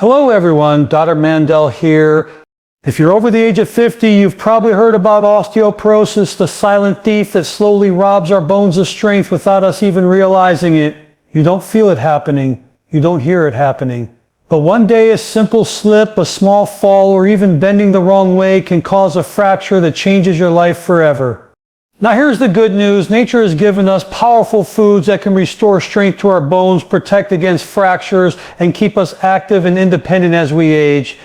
Hello everyone, Dr. Mandell here. If you're over the age of 50, you've probably heard about osteoporosis, the silent thief that slowly robs our bones of strength without us even realizing it. You don't feel it happening. You don't hear it happening. But one day a simple slip, a small fall, or even bending the wrong way can cause a fracture that changes your life forever. Now here's the good news. Nature has given us powerful foods that can restore strength to our bones, protect against fractures, and keep us active and independent as we age.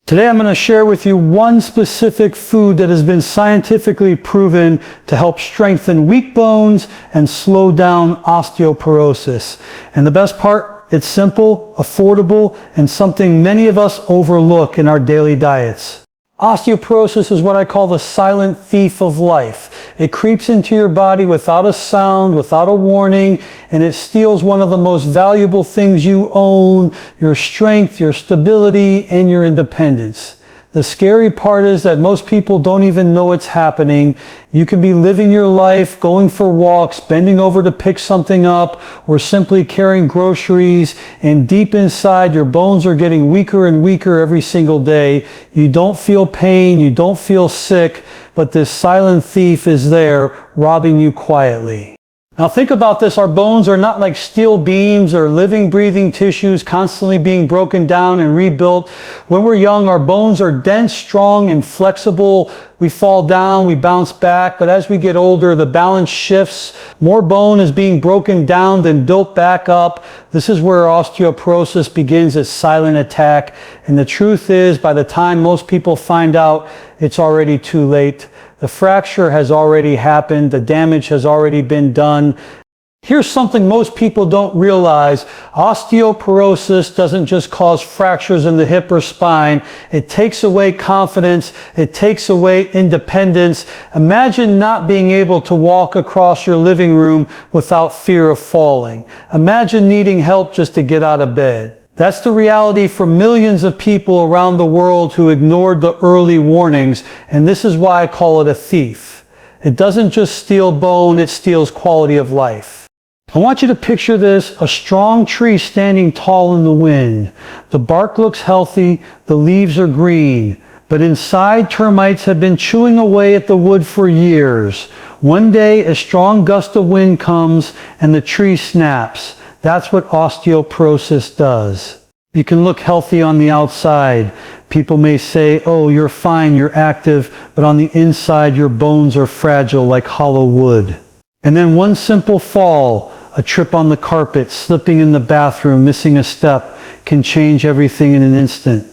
Today I'm going to share with you one specific food that has been scientifically proven to help strengthen weak bones and slow down osteoporosis. And the best part, it's simple, affordable, and something many of us overlook in our daily diets. Osteoporosis is what I call the silent thief of life. It creeps into your body without a sound, without a warning, and it steals one of the most valuable things you own, your strength, your stability, and your independence. The scary part is that most people don't even know it's happening. You can be living your life, going for walks, bending over to pick something up, or simply carrying groceries, and deep inside your bones are getting weaker and weaker every single day. You don't feel pain, you don't feel sick, but this silent thief is there, robbing you quietly. Now think about this, our bones are not like steel beams or living, breathing tissues constantly being broken down and rebuilt. When we're young, our bones are dense, strong, and flexible. We fall down, we bounce back, but as we get older, the balance shifts. More bone is being broken down than built back up. This is where osteoporosis begins its silent attack. And the truth is, by the time most people find out, it's already too late. The fracture has already happened. The damage has already been done. Here's something most people don't realize. Osteoporosis doesn't just cause fractures in the hip or spine. It takes away confidence. It takes away independence. Imagine not being able to walk across your living room without fear of falling. Imagine needing help just to get out of bed. That's the reality for millions of people around the world who ignored the early warnings, and this is why I call it a thief. It doesn't just steal bone, it steals quality of life. I want you to picture this, a strong tree standing tall in the wind. The bark looks healthy, the leaves are green, but inside termites have been chewing away at the wood for years. One day a strong gust of wind comes and the tree snaps. That's what osteoporosis does. You can look healthy on the outside. People may say, oh, you're fine, you're active, but on the inside your bones are fragile like hollow wood. And then one simple fall, a trip on the carpet, slipping in the bathroom, missing a step, can change everything in an instant.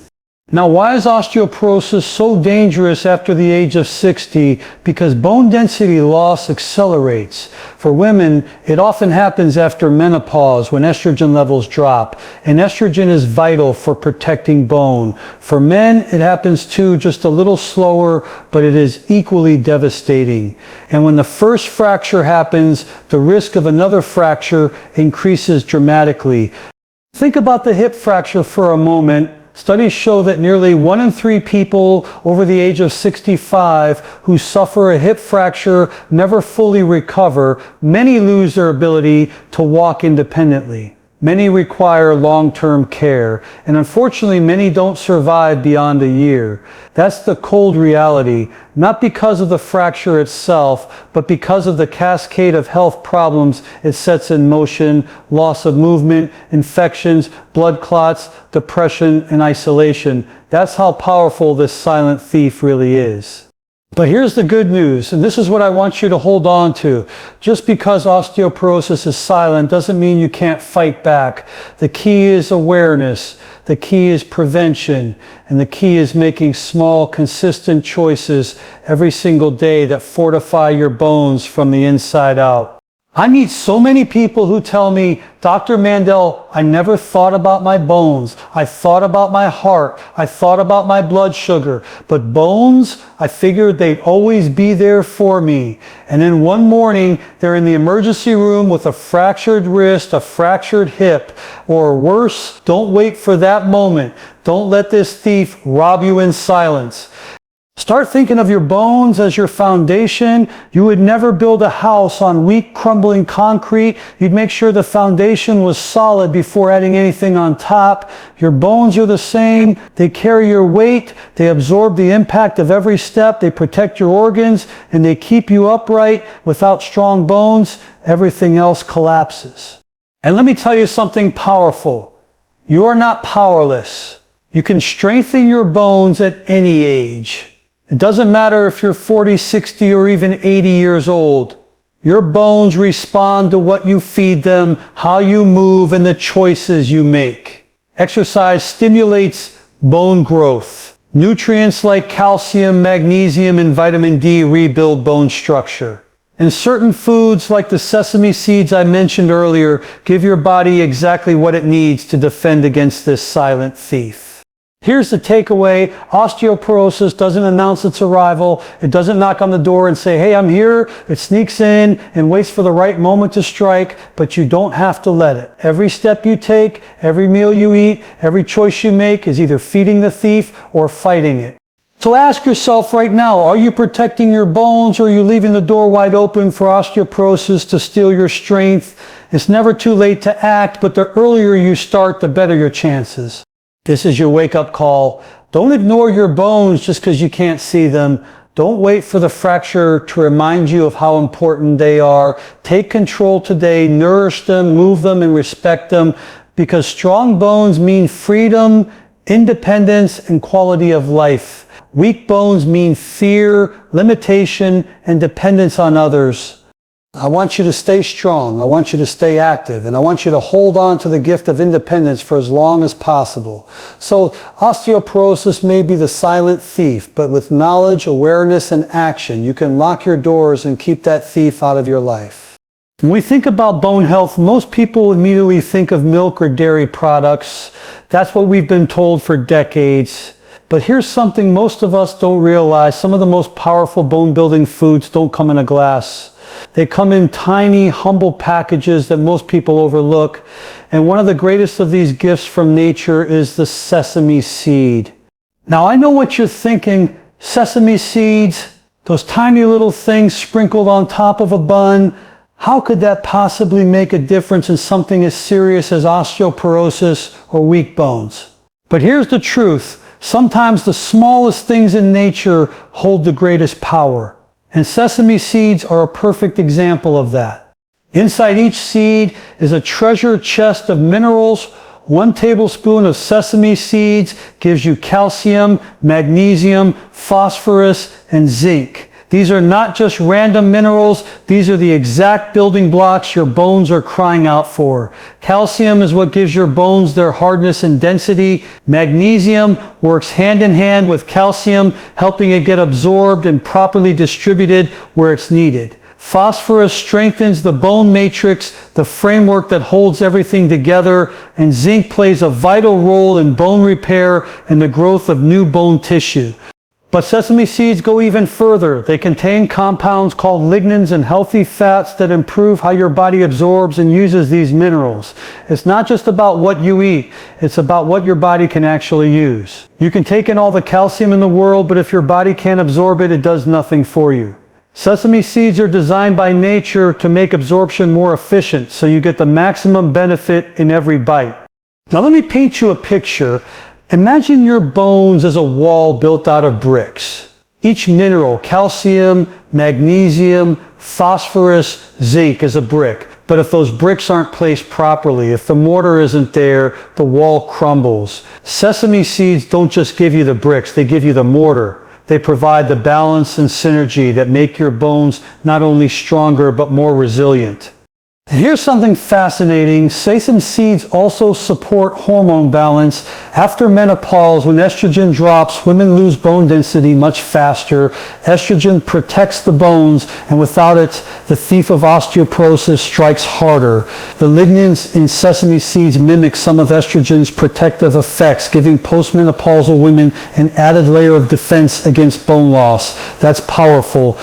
Now, why is osteoporosis so dangerous after the age of 60? Because bone density loss accelerates. For women, it often happens after menopause when estrogen levels drop. And estrogen is vital for protecting bone. For men, it happens too, just a little slower, but it is equally devastating. And when the first fracture happens, the risk of another fracture increases dramatically. Think about the hip fracture for a moment. Studies show that nearly 1 in 3 people over the age of 65 who suffer a hip fracture never fully recover. Many lose their ability to walk independently. Many require long-term care, and unfortunately many don't survive beyond a year. That's the cold reality, not because of the fracture itself, but because of the cascade of health problems it sets in motion: loss of movement, infections, blood clots, depression, and isolation. That's how powerful this silent thief really is. But here's the good news, and this is what I want you to hold on to. Just because osteoporosis is silent doesn't mean you can't fight back. The key is awareness. The key is prevention. And the key is making small, consistent choices every single day that fortify your bones from the inside out. I meet so many people who tell me, Dr. Mandell, I never thought about my bones. I thought about my heart. I thought about my blood sugar. But bones, I figured they'd always be there for me. And then one morning, they're in the emergency room with a fractured wrist, a fractured hip, or worse. Don't wait for that moment. Don't let this thief rob you in silence. Start thinking of your bones as your foundation. You would never build a house on weak, crumbling concrete. You'd make sure the foundation was solid before adding anything on top. Your bones are the same. They carry your weight. They absorb the impact of every step. They protect your organs, and they keep you upright. Without strong bones, everything else collapses. And let me tell you something powerful. You are not powerless. You can strengthen your bones at any age. It doesn't matter if you're 40, 60, or even 80 years old. Your bones respond to what you feed them, how you move, and the choices you make. Exercise stimulates bone growth. Nutrients like calcium, magnesium, and vitamin D rebuild bone structure. And certain foods like the sesame seeds I mentioned earlier give your body exactly what it needs to defend against this silent thief. Here's the takeaway. Osteoporosis doesn't announce its arrival. It doesn't knock on the door and say, hey, I'm here. It sneaks in and waits for the right moment to strike, but you don't have to let it. Every step you take, every meal you eat, every choice you make is either feeding the thief or fighting it. So ask yourself right now, are you protecting your bones, or are you leaving the door wide open for osteoporosis to steal your strength? It's never too late to act, but the earlier you start, the better your chances. This is your wake-up call. Don't ignore your bones just because you can't see them. Don't wait for the fracture to remind you of how important they are. Take control today, nourish them, move them, and respect them, because strong bones mean freedom, independence, and quality of life. Weak bones mean fear, limitation, and dependence on others. I want you to stay strong. I want you to stay active. And I want you to hold on to the gift of independence for as long as possible. So osteoporosis may be the silent thief, but with knowledge, awareness, and action, you can lock your doors and keep that thief out of your life. When we think about bone health, most people immediately think of milk or dairy products. That's what we've been told for decades. But here's something most of us don't realize. Some of the most powerful bone-building foods don't come in a glass. They come in tiny, humble packages that most people overlook. And one of the greatest of these gifts from nature is the sesame seed. Now, I know what you're thinking. Sesame seeds, those tiny little things sprinkled on top of a bun. How could that possibly make a difference in something as serious as osteoporosis or weak bones? But here's the truth. Sometimes the smallest things in nature hold the greatest power. And sesame seeds are a perfect example of that. Inside each seed is a treasure chest of minerals. 1 tablespoon of sesame seeds gives you calcium, magnesium, phosphorus, and zinc. These are not just random minerals. These are the exact building blocks your bones are crying out for. Calcium is what gives your bones their hardness and density. Magnesium works hand in hand with calcium, helping it get absorbed and properly distributed where it's needed. Phosphorus strengthens the bone matrix, the framework that holds everything together, and zinc plays a vital role in bone repair and the growth of new bone tissue. But sesame seeds go even further. They contain compounds called lignans and healthy fats that improve how your body absorbs and uses these minerals. It's not just about what you eat. It's about what your body can actually use. You can take in all the calcium in the world, but if your body can't absorb it, it does nothing for you. Sesame seeds are designed by nature to make absorption more efficient, so you get the maximum benefit in every bite. Now let me paint you a picture. Imagine your bones as a wall built out of bricks. Each mineral, calcium, magnesium, phosphorus, zinc, is a brick. But if those bricks aren't placed properly, if the mortar isn't there, the wall crumbles. Sesame seeds don't just give you the bricks, they give you the mortar. They provide the balance and synergy that make your bones not only stronger but more resilient. And here's something fascinating. Sesame seeds also support hormone balance. After menopause, when estrogen drops, women lose bone density much faster. Estrogen protects the bones, and without it, the thief of osteoporosis strikes harder. The lignans in sesame seeds mimic some of estrogen's protective effects, giving postmenopausal women an added layer of defense against bone loss. That's powerful.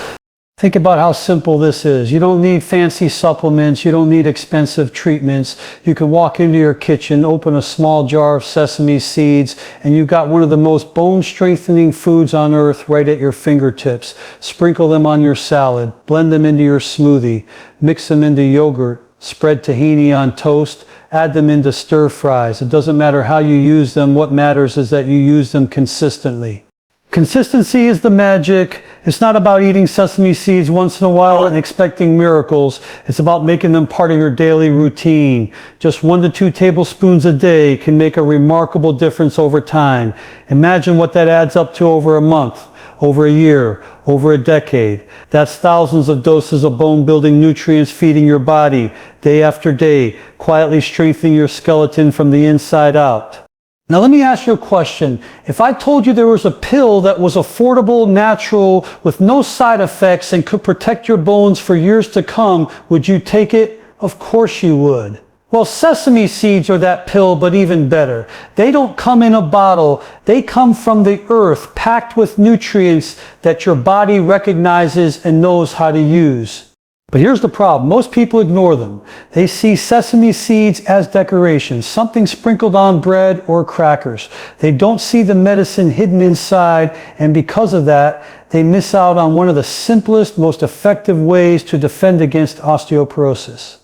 Think about how simple this is. You don't need fancy supplements. You don't need expensive treatments. You can walk into your kitchen, open a small jar of sesame seeds, and you've got one of the most bone-strengthening foods on earth right at your fingertips. Sprinkle them on your salad. Blend them into your smoothie. Mix them into yogurt. Spread tahini on toast. Add them into stir fries. It doesn't matter how you use them. What matters is that you use them consistently. Consistency is the magic. It's not about eating sesame seeds once in a while and expecting miracles. It's about making them part of your daily routine. Just 1 to 2 tablespoons a day can make a remarkable difference over time. Imagine what that adds up to over a month, over a year, over a decade. That's thousands of doses of bone-building nutrients feeding your body day after day, quietly strengthening your skeleton from the inside out. Now let me ask you a question. If I told you there was a pill that was affordable, natural, with no side effects and could protect your bones for years to come, would you take it? Of course you would. Well, sesame seeds are that pill, but even better. They don't come in a bottle. They come from the earth, packed with nutrients that your body recognizes and knows how to use. But here's the problem. Most people ignore them. They see sesame seeds as decorations, something sprinkled on bread or crackers. They don't see the medicine hidden inside, and because of that, they miss out on one of the simplest, most effective ways to defend against osteoporosis.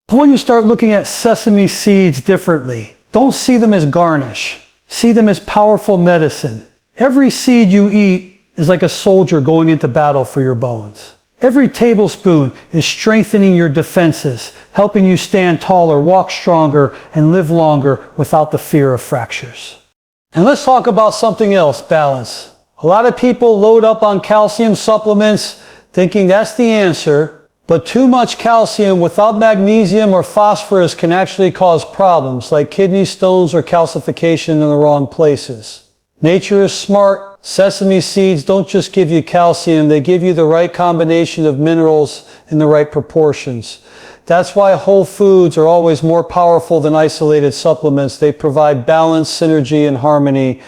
I want you to start looking at sesame seeds differently. Don't see them as garnish. See them as powerful medicine. Every seed you eat is like a soldier going into battle for your bones. Every tablespoon is strengthening your defenses, helping you stand taller, walk stronger, and live longer without the fear of fractures. And let's talk about something else, balance. A lot of people load up on calcium supplements thinking that's the answer, but too much calcium without magnesium or phosphorus can actually cause problems like kidney stones or calcification in the wrong places. Nature is smart. Sesame seeds don't just give you calcium, they give you the right combination of minerals in the right proportions. That's why whole foods are always more powerful than isolated supplements. They provide balance, synergy, and harmony.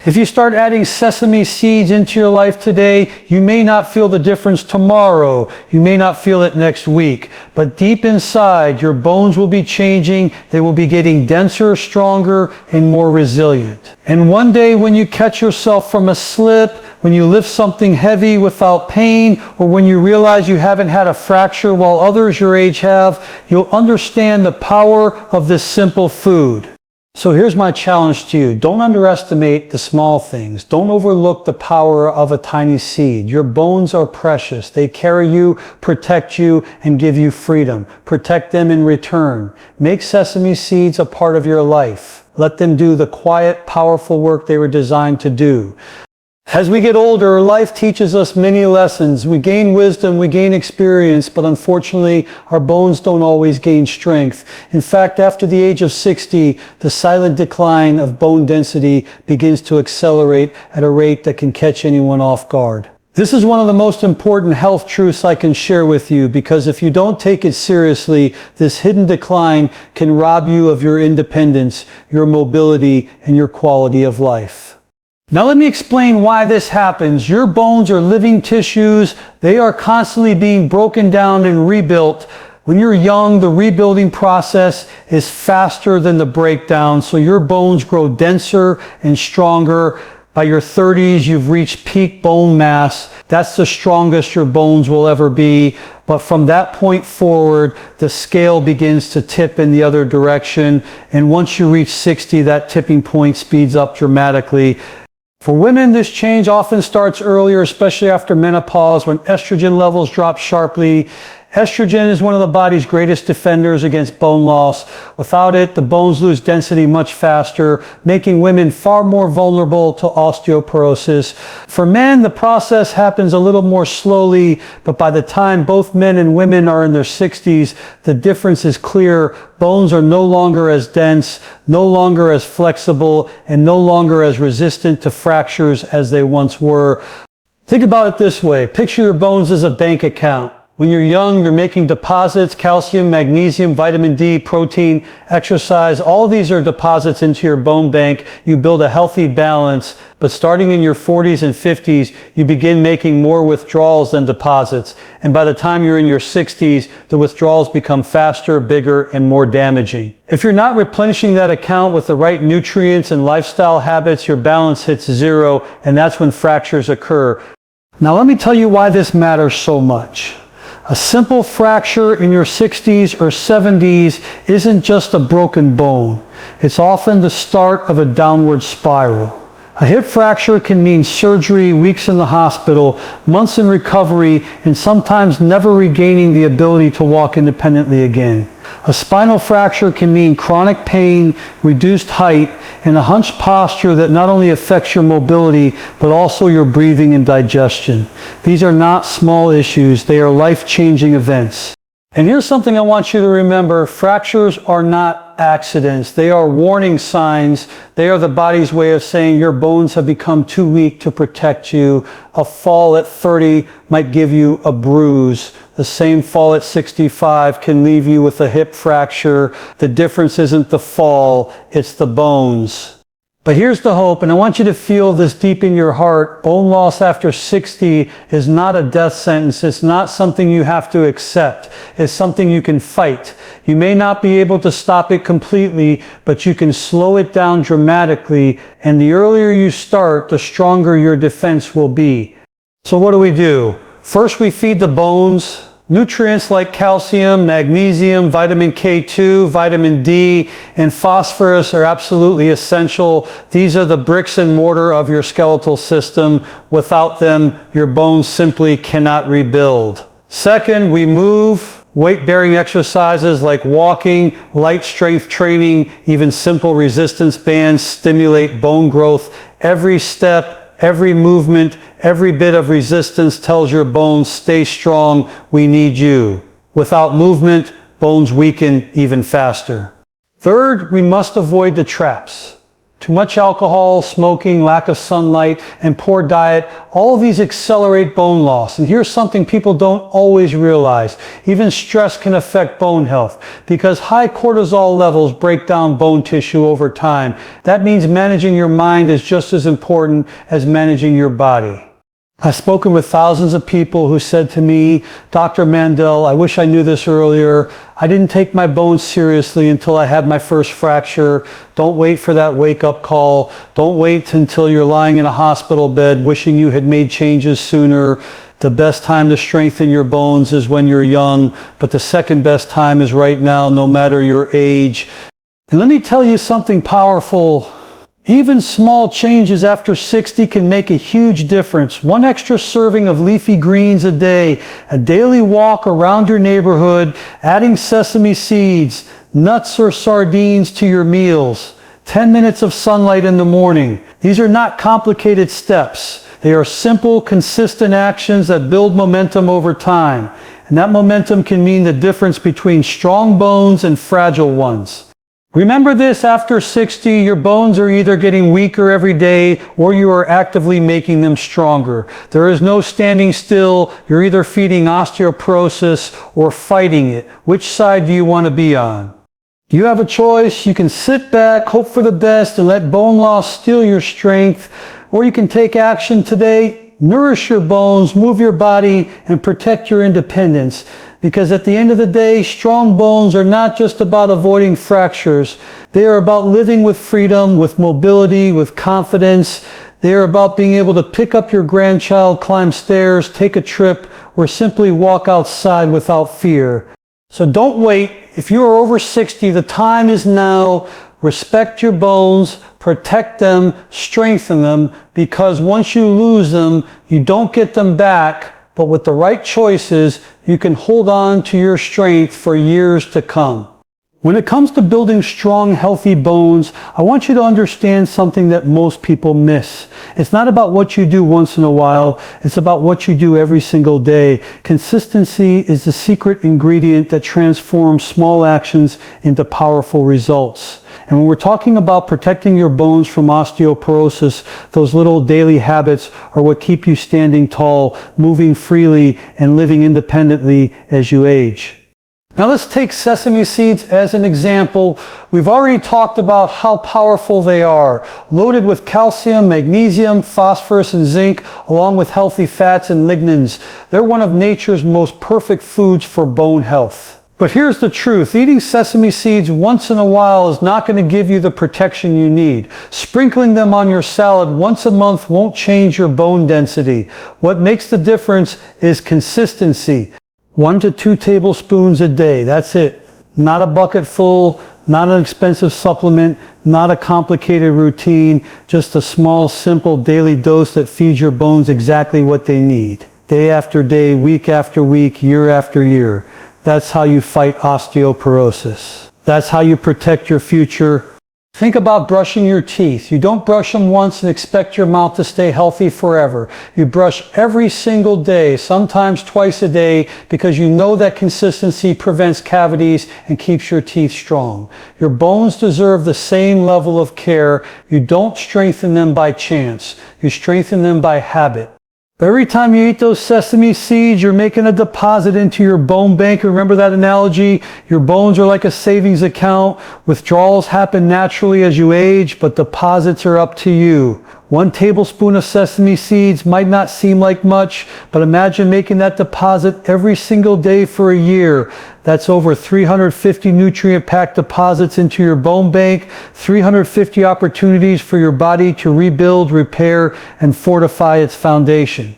If you start adding sesame seeds into your life today, you may not feel the difference tomorrow. You may not feel it next week. But deep inside, your bones will be changing. They will be getting denser, stronger, and more resilient. And one day when you catch yourself from a slip, when you lift something heavy without pain, or when you realize you haven't had a fracture while others your age have, you'll understand the power of this simple food. So here's my challenge to you. Don't underestimate the small things. Don't overlook the power of a tiny seed. Your bones are precious. They carry you, protect you, and give you freedom. Protect them in return. Make sesame seeds a part of your life. Let them do the quiet, powerful work they were designed to do. As we get older, life teaches us many lessons. We gain wisdom, we gain experience, but unfortunately, our bones don't always gain strength. In fact, after the age of 60, the silent decline of bone density begins to accelerate at a rate that can catch anyone off guard. This is one of the most important health truths I can share with you, because if you don't take it seriously, this hidden decline can rob you of your independence, your mobility, and your quality of life. Now let me explain why this happens. Your bones are living tissues. They are constantly being broken down and rebuilt. When you're young, the rebuilding process is faster than the breakdown, so your bones grow denser and stronger. By your 30s, you've reached peak bone mass. That's the strongest your bones will ever be. But from that point forward, the scale begins to tip in the other direction. And once you reach 60, that tipping point speeds up dramatically. For women, this change often starts earlier, especially after menopause, when estrogen levels drop sharply. Estrogen is one of the body's greatest defenders against bone loss. Without it, the bones lose density much faster, making women far more vulnerable to osteoporosis. For men, the process happens a little more slowly, but by the time both men and women are in their 60s, the difference is clear. Bones are no longer as dense, no longer as flexible, and no longer as resistant to fractures as they once were. Think about it this way. Picture your bones as a bank account. When you're young, you're making deposits, calcium, magnesium, vitamin D, protein, exercise. All of these are deposits into your bone bank. You build a healthy balance, but starting in your 40s and 50s, you begin making more withdrawals than deposits. And by the time you're in your 60s, the withdrawals become faster, bigger, and more damaging. If you're not replenishing that account with the right nutrients and lifestyle habits, your balance hits zero, and that's when fractures occur. Now let me tell you why this matters so much. A simple fracture in your 60s or 70s isn't just a broken bone. It's often the start of a downward spiral. A hip fracture can mean surgery, weeks in the hospital, months in recovery, and sometimes never regaining the ability to walk independently again. A spinal fracture can mean chronic pain, reduced height, and a hunched posture that not only affects your mobility, but also your breathing and digestion. These are not small issues, they are life-changing events. And here's something I want you to remember. Fractures are not accidents. They are warning signs. They are the body's way of saying your bones have become too weak to protect you. A fall at 30 might give you a bruise. The same fall at 65 can leave you with a hip fracture. The difference isn't the fall, it's the bones. But here's the hope, and I want you to feel this deep in your heart. Bone loss after 60 is not a death sentence. It's not something you have to accept. It's something you can fight. You may not be able to stop it completely, but you can slow it down dramatically, and the earlier you start, the stronger your defense will be. So what do? First, we feed the bones nutrients like calcium, magnesium, vitamin K2, vitamin D, and phosphorus are absolutely essential. These are the bricks and mortar of your skeletal system. Without them, your bones simply cannot rebuild. Second, we move. Weight-bearing exercises like walking, light strength training, even simple resistance bands stimulate bone growth. Every step, every movement, every bit of resistance tells your bones, stay strong, we need you. Without movement, bones weaken even faster. Third, we must avoid the traps. Too much alcohol, smoking, lack of sunlight, and poor diet, all of these accelerate bone loss. And here's something people don't always realize. Even stress can affect bone health because high cortisol levels break down bone tissue over time. That means managing your mind is just as important as managing your body. I've spoken with thousands of people who said to me, Dr. Mandell, I wish I knew this earlier. I didn't take my bones seriously until I had my first fracture. Don't wait for that wake-up call. Don't wait until you're lying in a hospital bed wishing you had made changes sooner. The best time to strengthen your bones is when you're young, but the second best time is right now, no matter your age. And let me tell you something powerful. Even small changes after 60 can make a huge difference. One extra serving of leafy greens a day, a daily walk around your neighborhood, adding sesame seeds, nuts or sardines to your meals, 10 minutes of sunlight in the morning. These are not complicated steps. They are simple, consistent actions that build momentum over time. And that momentum can mean the difference between strong bones and fragile ones. Remember this, after 60, your bones are either getting weaker every day or you are actively making them stronger. There is no standing still. You're either feeding osteoporosis or fighting it. Which side do you want to be on? You have a choice. You can sit back, hope for the best, and let bone loss steal your strength, or you can take action today, nourish your bones, move your body, and protect your independence. Because at the end of the day, strong bones are not just about avoiding fractures. They are about living with freedom, with mobility, with confidence. They are about being able to pick up your grandchild, climb stairs, take a trip, or simply walk outside without fear. So don't wait. If you are over 60, the time is now. Respect your bones, protect them, strengthen them, because once you lose them, you don't get them back. But with the right choices, you can hold on to your strength for years to come. When it comes to building strong, healthy bones, I want you to understand something that most people miss. It's not about what you do once in a while. It's about what you do every single day. Consistency is the secret ingredient that transforms small actions into powerful results. And when we're talking about protecting your bones from osteoporosis, those little daily habits are what keep you standing tall, moving freely, and living independently as you age. Now let's take sesame seeds as an example. We've already talked about how powerful they are, loaded with calcium, magnesium, phosphorus, and zinc, along with healthy fats and lignans. They're one of nature's most perfect foods for bone health. But here's the truth. Eating sesame seeds once in a while is not going to give you the protection you need. Sprinkling them on your salad once a month won't change your bone density. What makes the difference is consistency. 1 to 2 tablespoons a day. That's it. Not a bucket full, not an expensive supplement, not a complicated routine, just a small, simple daily dose that feeds your bones exactly what they need. Day after day, week after week, year after year. That's how you fight osteoporosis. That's how you protect your future. Think about brushing your teeth. You don't brush them once and expect your mouth to stay healthy forever. You brush every single day, sometimes twice a day, because you know that consistency prevents cavities and keeps your teeth strong. Your bones deserve the same level of care. You don't strengthen them by chance. You strengthen them by habit. Every time you eat those sesame seeds, you're making a deposit into your bone bank. Remember that analogy? Your bones are like a savings account. Withdrawals happen naturally as you age, but deposits are up to you. 1 tablespoon of sesame seeds might not seem like much, but imagine making that deposit every single day for a year. That's over 350 nutrient-packed deposits into your bone bank, 350 opportunities for your body to rebuild, repair, and fortify its foundation.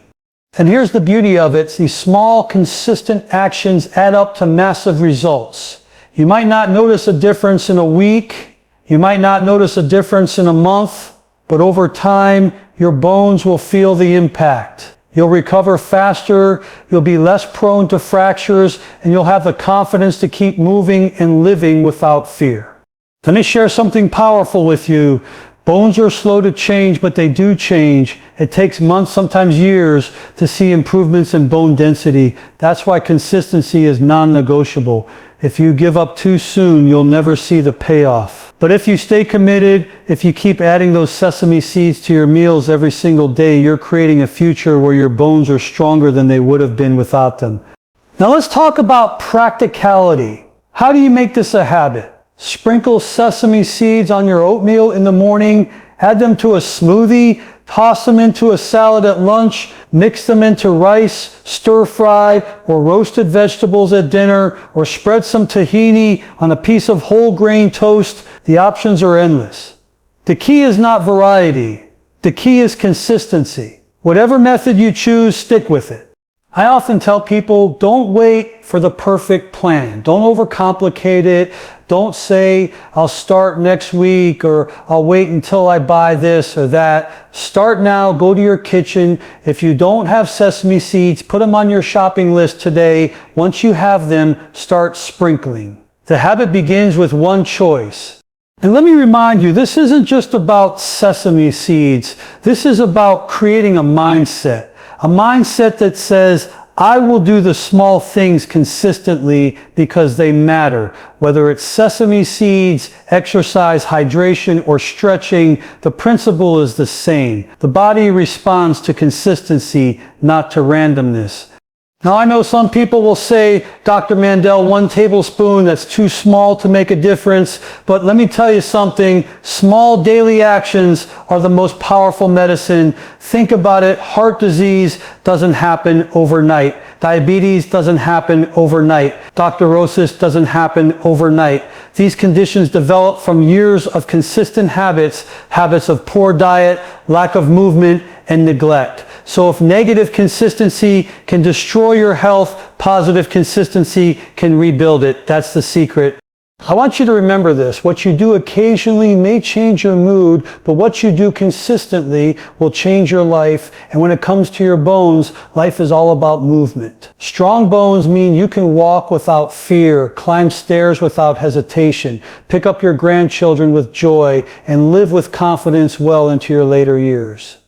And here's the beauty of it. These small, consistent actions add up to massive results. You might not notice a difference in a week. You might not notice a difference in a month. But over time, your bones will feel the impact. You'll recover faster, you'll be less prone to fractures, and you'll have the confidence to keep moving and living without fear. Let me share something powerful with you. Bones are slow to change, but they do change. It takes months, sometimes years, to see improvements in bone density. That's why consistency is non-negotiable. If you give up too soon, you'll never see the payoff. But if you stay committed, if you keep adding those sesame seeds to your meals every single day, you're creating a future where your bones are stronger than they would have been without them. Now let's talk about practicality. How do you make this a habit? Sprinkle sesame seeds on your oatmeal in the morning, add them to a smoothie, toss them into a salad at lunch, mix them into rice, stir-fried, or roasted vegetables at dinner, or spread some tahini on a piece of whole grain toast. The options are endless. The key is not variety. The key is consistency. Whatever method you choose, stick with it. I often tell people, don't wait for the perfect plan. Don't overcomplicate it. Don't say, I'll start next week, or I'll wait until I buy this or that. Start now, go to your kitchen. If you don't have sesame seeds, put them on your shopping list today. Once you have them, start sprinkling. The habit begins with one choice. And let me remind you, this isn't just about sesame seeds. This is about creating a mindset. A mindset that says, I will do the small things consistently because they matter. Whether it's sesame seeds, exercise, hydration, or stretching, the principle is the same. The body responds to consistency, not to randomness. Now I know some people will say, Dr. Mandell, 1 tablespoon, that's too small to make a difference. But let me tell you something, small daily actions are the most powerful medicine. Think about it, heart disease doesn't happen overnight. Diabetes doesn't happen overnight. Osteoporosis doesn't happen overnight. These conditions develop from years of consistent habits of poor diet, lack of movement, and neglect. So if negative consistency can destroy your health, positive consistency can rebuild it. That's the secret. I want you to remember this. What you do occasionally may change your mood, but what you do consistently will change your life. And when it comes to your bones, life is all about movement. Strong bones mean you can walk without fear, climb stairs without hesitation, pick up your grandchildren with joy, and live with confidence well into your later years.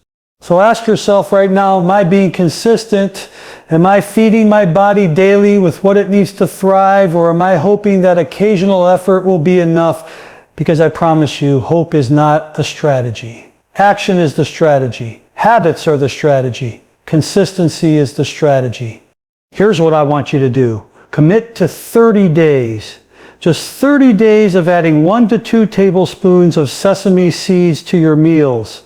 So ask yourself right now, am I being consistent? Am I feeding my body daily with what it needs to thrive? Or am I hoping that occasional effort will be enough? Because I promise you, hope is not a strategy. Action is the strategy. Habits are the strategy. Consistency is the strategy. Here's what I want you to do. Commit to 30 days. Just 30 days of adding 1 to 2 tablespoons of sesame seeds to your meals.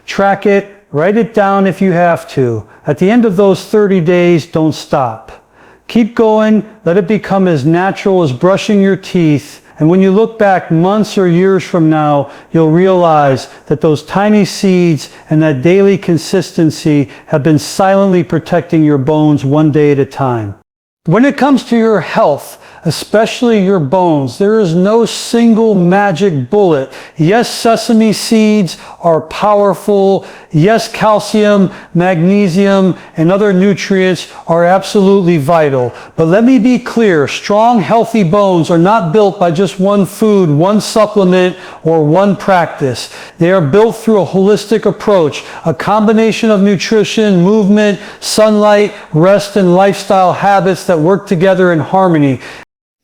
Track it, write it down if you have to. At the end of those 30 days, don't stop. Keep going, let it become as natural as brushing your teeth. And when you look back months or years from now, you'll realize that those tiny seeds and that daily consistency have been silently protecting your bones one day at a time. When it comes to your health, especially your bones, there is no single magic bullet. Yes, sesame seeds are powerful. Yes, calcium, magnesium, and other nutrients are absolutely vital. But let me be clear, strong, healthy bones are not built by just one food, one supplement, or one practice. They are built through a holistic approach, a combination of nutrition, movement, sunlight, rest, and lifestyle habits that work together in harmony.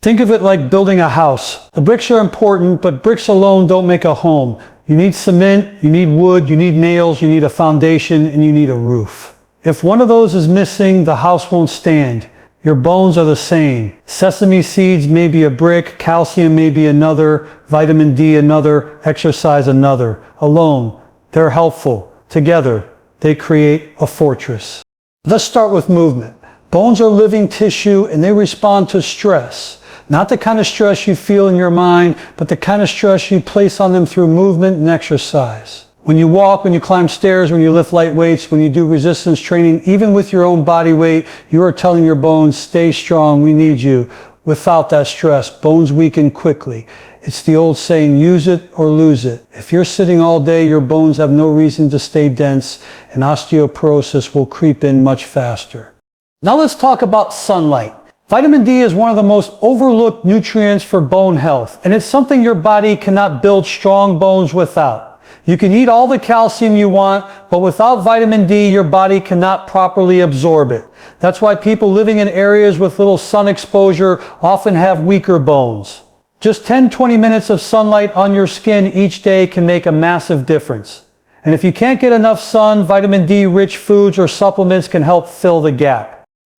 Think of it like building a house. The bricks are important, but bricks alone don't make a home. You need cement, you need wood, you need nails, you need a foundation, and you need a roof. If one of those is missing, the house won't stand. Your bones are the same. Sesame seeds may be a brick, calcium may be another, vitamin D another, exercise another. Alone, they're helpful. Together, they create a fortress. Let's start with movement. Bones are living tissue and they respond to stress. Not the kind of stress you feel in your mind, but the kind of stress you place on them through movement and exercise. When you walk, when you climb stairs, when you lift light weights, when you do resistance training, even with your own body weight, you are telling your bones, stay strong, we need you. Without that stress, bones weaken quickly. It's the old saying, use it or lose it. If you're sitting all day, your bones have no reason to stay dense, and osteoporosis will creep in much faster. Now let's talk about sunlight. Vitamin D is one of the most overlooked nutrients for bone health, and it's something your body cannot build strong bones without. You can eat all the calcium you want, but without vitamin D, your body cannot properly absorb it. That's why people living in areas with little sun exposure often have weaker bones. Just 10-20 minutes of sunlight on your skin each day can make a massive difference. And if you can't get enough sun, vitamin D-rich foods or supplements can help fill the gap.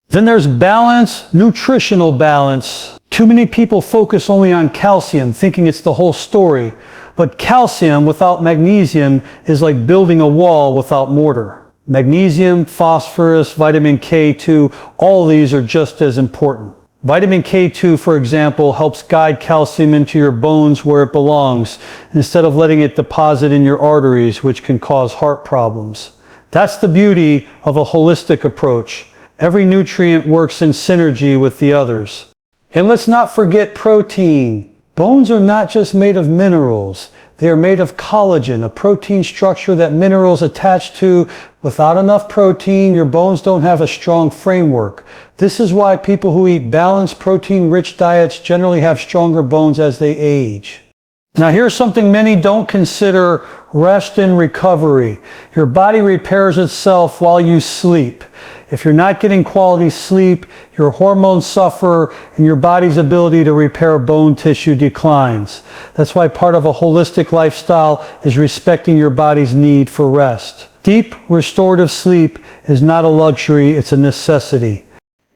Then there's balance, nutritional balance. Too many people focus only on calcium, thinking it's the whole story. But calcium without magnesium is like building a wall without mortar. Magnesium, phosphorus, vitamin K2, all these are just as important. Vitamin K2, for example, helps guide calcium into your bones where it belongs, instead of letting it deposit in your arteries, which can cause heart problems. That's the beauty of a holistic approach. Every nutrient works in synergy with the others. And let's not forget protein. Bones are not just made of minerals. They are made of collagen, a protein structure that minerals attach to. Without enough protein, your bones don't have a strong framework. This is why people who eat balanced, protein-rich diets generally have stronger bones as they age. Now here's something many don't consider: rest and recovery. Your body repairs itself while you sleep. If you're not getting quality sleep, your hormones suffer and your body's ability to repair bone tissue declines. That's why part of a holistic lifestyle is respecting your body's need for rest. Deep, restorative sleep is not a luxury, it's a necessity.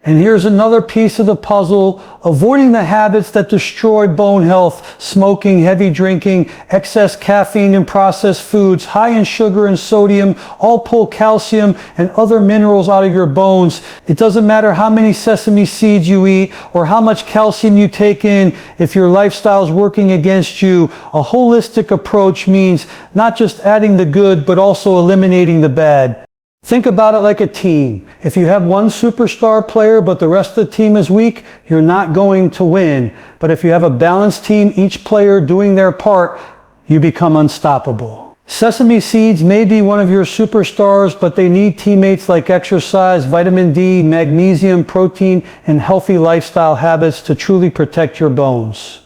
And here's another piece of the puzzle: avoiding the habits that destroy bone health. Smoking, heavy drinking, excess caffeine in processed foods, high in sugar and sodium, all pull calcium and other minerals out of your bones. It doesn't matter how many sesame seeds you eat or how much calcium you take in. If your lifestyle is working against you, a holistic approach means not just adding the good, but also eliminating the bad. Think about it like a team. If you have one superstar player but the rest of the team is weak, you're not going to win. But if you have a balanced team, each player doing their part, you become unstoppable. Sesame seeds may be one of your superstars, but they need teammates like exercise, vitamin D, magnesium, protein, and healthy lifestyle habits to truly protect your bones.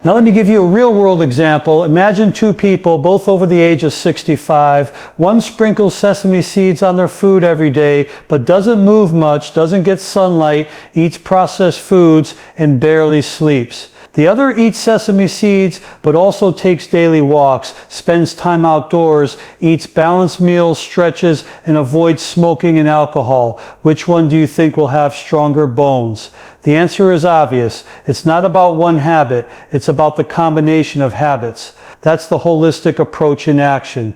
Now let me give you a real-world example. Imagine two people, both over the age of 65. One sprinkles sesame seeds on their food every day, but doesn't move much, doesn't get sunlight, eats processed foods, and barely sleeps. The other eats sesame seeds, but also takes daily walks, spends time outdoors, eats balanced meals, stretches, and avoids smoking and alcohol. Which one do you think will have stronger bones? The answer is obvious. It's not about one habit. It's about the combination of habits. That's the holistic approach in action.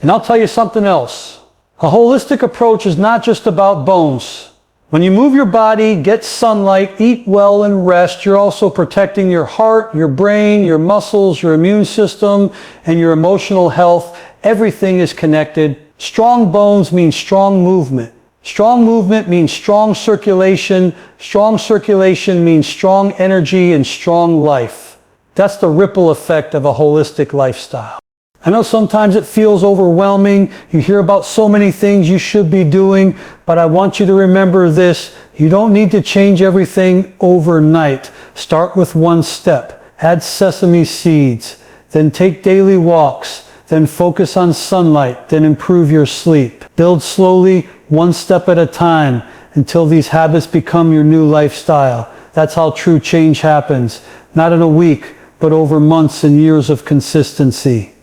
And I'll tell you something else. A holistic approach is not just about bones. When you move your body, get sunlight, eat well, and rest, you're also protecting your heart, your brain, your muscles, your immune system, and your emotional health. Everything is connected. Strong bones mean strong movement. Strong movement means strong circulation. Strong circulation means strong energy and strong life. That's the ripple effect of a holistic lifestyle. I know sometimes it feels overwhelming. You hear about so many things you should be doing, but I want you to remember this. You don't need to change everything overnight. Start with one step. Add sesame seeds. Then take daily walks. Then focus on sunlight. Then improve your sleep. Build slowly, one step at a time, until these habits become your new lifestyle. That's how true change happens. Not in a week, but over months and years of consistency.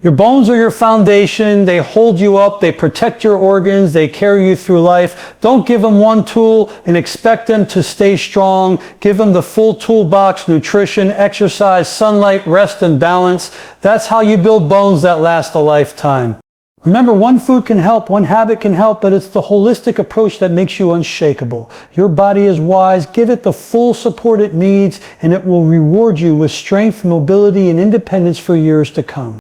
Your bones are your foundation. They hold you up. They protect your organs. They carry you through life. Don't give them one tool and expect them to stay strong. Give them the full toolbox: nutrition, exercise, sunlight, rest, and balance. That's how you build bones that last a lifetime. Remember, one food can help, one habit can help, but it's the holistic approach that makes you unshakable. Your body is wise. Give it the full support it needs, and it will reward you with strength, mobility, and independence for years to come.